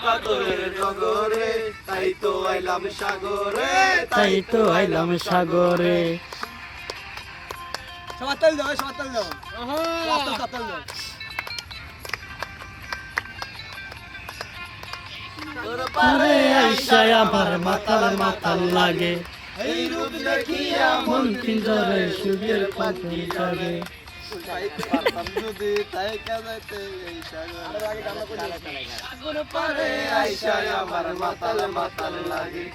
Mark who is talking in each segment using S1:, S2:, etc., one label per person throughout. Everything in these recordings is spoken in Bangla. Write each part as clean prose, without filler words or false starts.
S1: পাথরের নগরে, তাই তো আইলাম সাগরে,
S2: তাই তো আইলাম সাগরে।
S3: সবার তাল দাও, সবার তাল দাও। তাল দাও।
S1: তোর
S2: আরে
S1: পারে
S2: আইসা আমার মাতাল মাতাল লাগে,
S1: এই রূপ দেখিয়া
S2: মন পিঞ্জরে সুখের পাখি জাগে।
S1: উঠাইতে পারতাম যদি তাই কাঁদাইতে এই সাগর পারে আইসা আমার মাতাল মাতাল লাগে,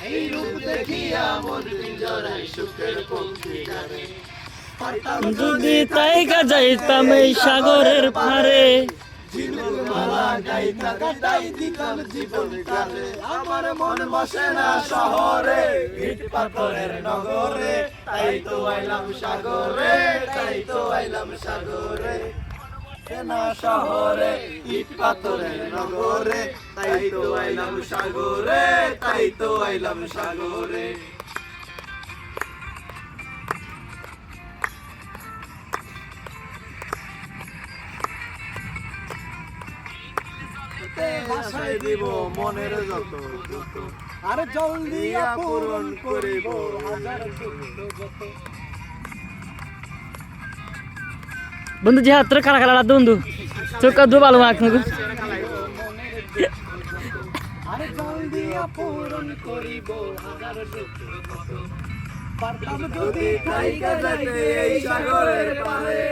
S1: এই রূপ দেখিয়া মন পিঞ্জরায় সুখের পঙ্খী গানে। পারতাম
S2: যদি তাইকা যাইতাম এই সাগরের পারে,
S1: ঝিনুক মালা গাইতা গাইতাই দিতাম জীবন কালে। আমার মন বসে না শহরে, ইট পাথরের নগরে, তাই তো আইলাম সাগরে, তাই তো আইলাম সাগরে। না শহরে, ইট পাথরের নগরে, তাই তো আইলাম সাগরে, তাই তো আইলাম সাগরে। ভাষায় দিব মনের যত দুঃখ,
S3: আরে জল দিয়া
S1: পূরণ করিব
S3: হাজার দুঃখ যত।
S2: বন্ধু যে হাত খালা খালা রাত বন্ধু চোখ দু ভালো মাখ
S3: আরে জল দিয়া পূরণ করিব হাজার দুঃখ যত। পারতাম যদি
S1: থাইকা যাইতে এই সাগরের পারে,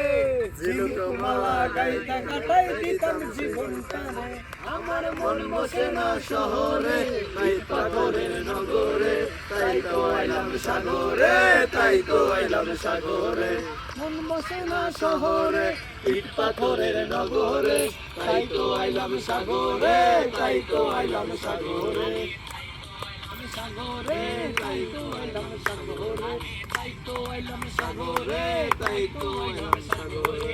S1: ঝিনুক মালা গাইতা
S3: কাটাই দিতাম জীবন টানে।
S1: আমার মন বসে না শহরে, তাই পাথরের নগরে, তাই তো আইলাম সাগরে, তাই তো আইলাম সাগরে।
S3: মন বসে না
S1: শহরে, ইট পাথরের নগরে, তাই তো আইলাম সাগরে, তাই তো আইলাম সাগরে।
S3: সাগরে, তাই তো আইলাম সাগরে, তাই তো আইলাম সাগরে,
S1: তাই তো আইলাম সাগরে।